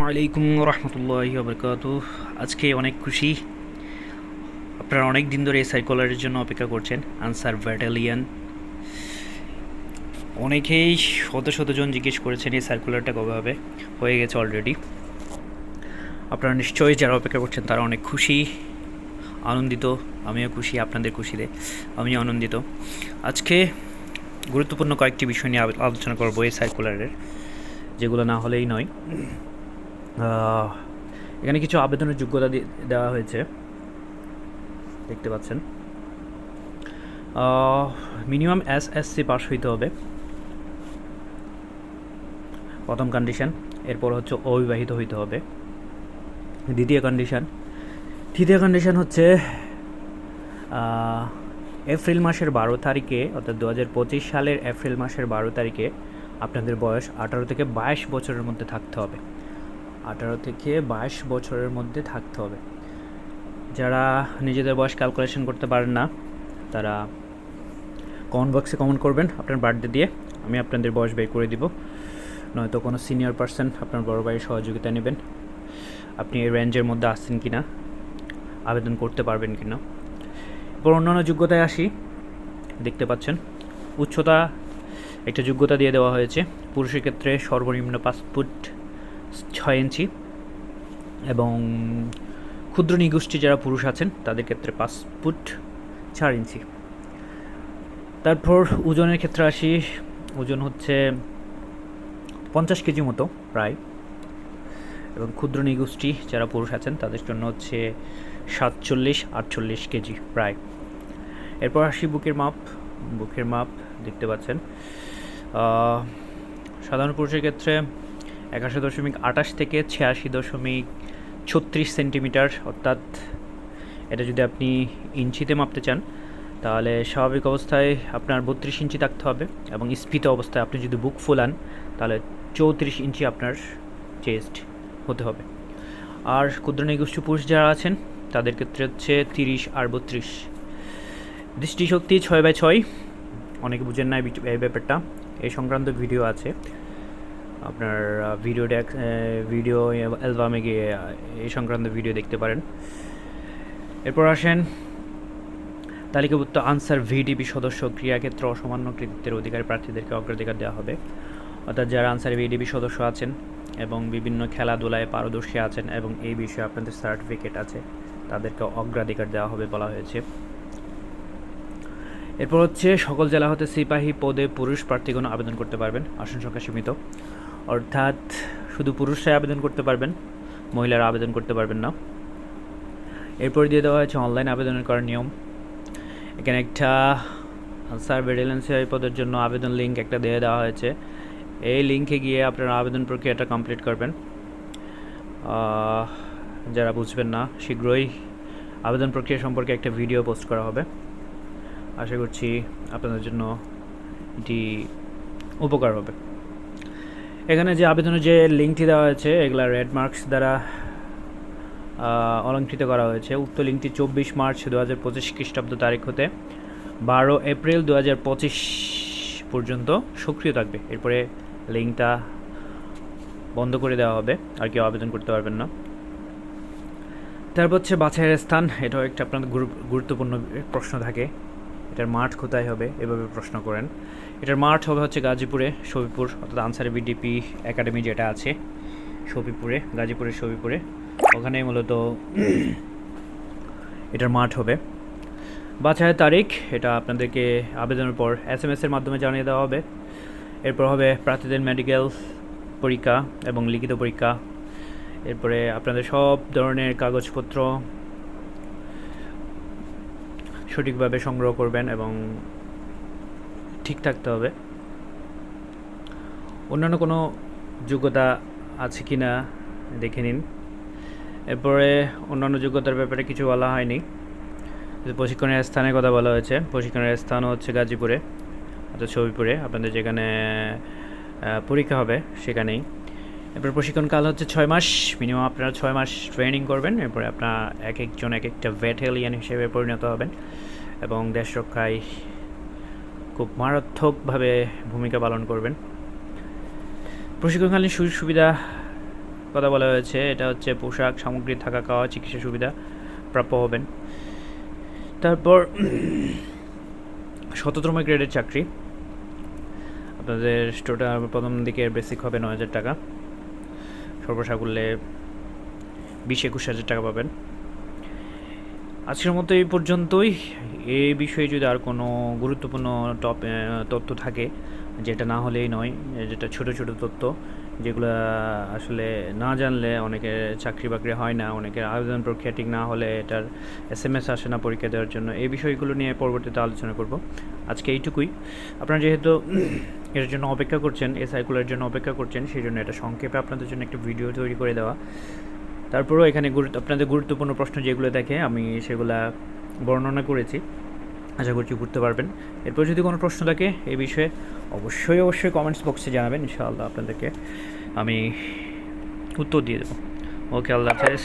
আলাইকুম রহমতুল্লাহি ওবরকাতুহ। আজকে অনেক খুশি, আপনারা অনেক দিন ধরে এই সার্কুলারের জন্য অপেক্ষা করছেন। আনসার ব্যাটালিয়ন, অনেকেই শত জন জিজ্ঞেস করেছেন এই সার্কুলারটা কবে হবে। হয়ে গেছে অলরেডি। আপনারা নিশ্চয়ই যারা অপেক্ষা করছেন তারা অনেক খুশি, আনন্দিত। আমিও খুশি, আপনাদের খুশিতে আমিও আনন্দিত। আজকে গুরুত্বপূর্ণ কয়েকটি বিষয় নিয়ে আলোচনা করবো এই সার্কুলারের, যেগুলো না হলেই নয়। এখানে কিছু আবেদনের যোগ্যতা দেওয়া হয়েছে, দেখতে পাচ্ছেন। মিনিমাম এসএসসি পাস হইতে হবে, প্রথম কন্ডিশন। এরপর হচ্ছে অবিবাহিত হইতে হবে, দ্বিতীয় কন্ডিশন। তৃতীয় কন্ডিশন হচ্ছে এপ্রিল মাসের 12 তারিখে, অর্থাৎ 2025 সালের এপ্রিল মাসের 12 তারিখে আপনাদের বয়স 18 থেকে 22 বছরের মধ্যে থাকতে হবে। 18 থেকে 22 বছরের মধ্যে থাকতে হবে। যারা নিজেদের বয়স ক্যালকুলেশন করতে পারেন না, তারা কমেন্ট বক্সে কমেন্ট করবেন আপনার বার্থডে দিয়ে, আমি আপনাদের বয়স বের করে দিব। নয়তো কোনো সিনিয়র পার্সন, আপনার বড় ভাইয়ের সহযোগিতা নেবেন, আপনি এই রেঞ্জের মধ্যে আসছেন কি না, আবেদন করতে পারবেন কি না। এরপর অন্যান্য যোগ্যতায় আসি। দেখতে পাচ্ছেন উচ্চতা একটা যোগ্যতা দিয়ে দেওয়া হয়েছে। পুরুষের ক্ষেত্রে সর্বনিম্ন 5 ফুট 6 ইঞ্চি, এবং ক্ষুদ্র নিগোষ্ঠী যারা পুরুষ আছেন তাদের ক্ষেত্রে 5 ফুট 4 ইঞ্চি। তারপর ওজনের ক্ষেত্রে আসি। ওজন হচ্ছে 50 কেজি মতো প্রায়, এবং ক্ষুদ্র নিগোষ্ঠী যারা পুরুষ আছেন তাদের জন্য হচ্ছে 47-48 কেজি প্রায়। এরপর আসি বুকের মাপ। বুকের মাপ দেখতে পাচ্ছেন, সাধারণ পুরুষের ক্ষেত্রে 81.28 থেকে 86.36 সেন্টিমিটার, অর্থাৎ এটা যদি আপনি ইঞ্চিতে মাপতে চান তাহলে স্বাভাবিক অবস্থায় আপনার 32 ইঞ্চি থাকতে হবে, এবং স্ফীত অবস্থায় আপনি যদি বুক ফুলান তাহলে 34 ইঞ্চি আপনার চেস্ট হতে হবে। আর ক্ষুদ্র নিগোষ্ঠী পুরুষ যারা আছেন তাদের ক্ষেত্রে হচ্ছে 30 আর 32। দৃষ্টিশক্তি 6/6। অনেকে বুঝেন না এই ব্যাপারটা, এই সংক্রান্ত ভিডিও আছে আপনার ভিডিও অ্যালবামে গিয়ে এই সংক্রান্ত ভিডিও দেখতে পারেন। এরপর আসেন তালিকাভুক্ত আনসার ভিডিপি সদস্য ক্রীড়াক্ষেত্রে অসামান্য কৃতিত্বের অধিকারী প্রার্থীদেরকে অগ্রাধিকার দেওয়া হবে। অর্থাৎ যারা আনসার ভিডিপি সদস্য আছেন এবং বিভিন্ন খেলাধুলায় পারদর্শী আছেন এবং এই বিষয়ে আপনাদের সার্টিফিকেট আছে, তাদেরকে অগ্রাধিকার দেওয়া হবে বলা হয়েছে। এরপর হচ্ছে সকল জেলা হতে সিপাহী পদে পুরুষ প্রার্থীগণ আবেদন করতে পারবেন, আসন সংখ্যা সীমিত। অর্থাৎ শুধু পুরুষরাই আবেদন করতে পারবেন, মহিলারা আবেদন করতে পারবেন না। এরপর দিয়ে দেওয়া হয়েছে অনলাইন আবেদনের করার নিয়ম। এখানে একটা আনসার ব্যাটালিয়ন সিপাহী পদের জন্য আবেদন লিঙ্ক একটা দিয়ে দেওয়া হয়েছে। এই লিঙ্কে গিয়ে আপনারা আবেদন প্রক্রিয়াটা কমপ্লিট করবেন। যারা বুঝবেন না, শীঘ্রই আবেদন প্রক্রিয়া সম্পর্কে একটা ভিডিও পোস্ট করা হবে। আশা করছি আপনাদের জন্য এটি উপকার হবে। এখানে যে আবেদনের যে লিঙ্কটি দেওয়া হয়েছে এগুলা রেড মার্কস দ্বারা অলঙ্কৃত করা হয়েছে। উক্ত লিঙ্কটি 24 মার্চ 2025 খ্রিস্টাব্দ তারিখ হতে 12 এপ্রিল 2025 পর্যন্ত সক্রিয় থাকবে। এরপরে লিঙ্কটা বন্ধ করে দেওয়া হবে, আর কেউ আবেদন করতে পারবেন না। তারপর হচ্ছে বাছাইয়ের স্থান। এটাও একটা আপনাদের গুরুত্বপূর্ণ প্রশ্ন থাকে, এটার মাঠ কোথায় হবে এভাবে প্রশ্ন করেন। এটার মাঠ হবে হচ্ছে গাজীপুরে, শফিপুর, অর্থাৎ আনসারি বিডিপি একাডেমি যেটা আছে শফিপুরে, গাজীপুরের শফিপুরে, ওখানেই মূলত এটার মাঠ হবে। বাছাইয়ের তারিখ এটা আপনাদেরকে আবেদনের পর SMS এর মাধ্যমে জানিয়ে দেওয়া হবে। এরপর হবে প্রার্থীদের মেডিকেল পরীক্ষা এবং লিখিত পরীক্ষা। এরপরে আপনাদের সব ধরনের কাগজপত্র সঠিকভাবে সংগ্রহ করবেন এবং ঠিক থাকতে হবে। অন্যান্য কোনো যোগ্যতা আছে কি না দেখে নিন। এরপরে অন্যান্য যোগ্যতার ব্যাপারে কিছু বলা হয়নি, প্রশিক্ষণের স্থানের কথা বলা হয়েছে। প্রশিক্ষণের স্থানও হচ্ছে গাজীপুরে, অর্থাৎ শফিপুরে, আপনাদের যেখানে পরীক্ষা হবে সেখানেই। এরপর প্রশিক্ষণকাল হচ্ছে 6 মাস, মিনিমাম আপনারা 6 মাস ট্রেনিং করবেন। এরপরে আপনারা এক একজন এক একটা ব্যাটালিয়ন হিসেবে পরিণত হবেন এবং দেশ রক্ষায় খুব মারাত্মকভাবে ভূমিকা পালন করবেন। প্রশিক্ষণকালীন সুযোগ সুবিধা কথা বলা হয়েছে। এটা হচ্ছে পোশাক সামগ্রী, থাকা খাওয়া, চিকিৎসা সুবিধা প্রাপ্য হবেন। তারপর ১৭তম গ্রেডের চাকরি। আপনাদের টোটাল প্রথম দিকে বেসিক হবে ৯,০০০ টাকা, সর্বসাকুল্যে ২০-২১ হাজার টাকা পাবেন। আজকের মতো এই পর্যন্তই। এই বিষয়ে যদি আর কোনো গুরুত্বপূর্ণ তথ্য থাকে, যেটা না হলেই নয়, যেটা ছোট ছোট তথ্য যেগুলো আসলে না জানলে অনেকের চাকরি বাকরি হয় না, অনেকের আবেদন প্রক্রিয়া ঠিক না হলে এটার SMS আসে না পরীক্ষা দেওয়ার জন্য, এই বিষয়গুলো নিয়ে পরবর্তীতে আলোচনা করব। আজকে এইটুকুই। আপনারা যেহেতু এর জন্য অপেক্ষা করছেন, এই সার্কুলারের জন্য অপেক্ষা করছেন, সেই জন্য এটা সংক্ষেপে আপনাদের জন্য একটা ভিডিও তৈরি করে দেওয়া। তারপরেও এখানে আপনাদের গুরুত্বপূর্ণ প্রশ্ন যেগুলো দেখে আমি সেগুলা বর্ণনা করেছি, আশা করছি বুঝতে পারবেন। এরপর যদি কোনো প্রশ্ন থাকে এই বিষয়ে অবশ্যই কমেন্টস বক্সে জানাবেন, ইনশাআল্লাহ আপনাদেরকে আমি উত্তর দিয়ে দেবো। ওকে, আল্লাহ হাফেজ।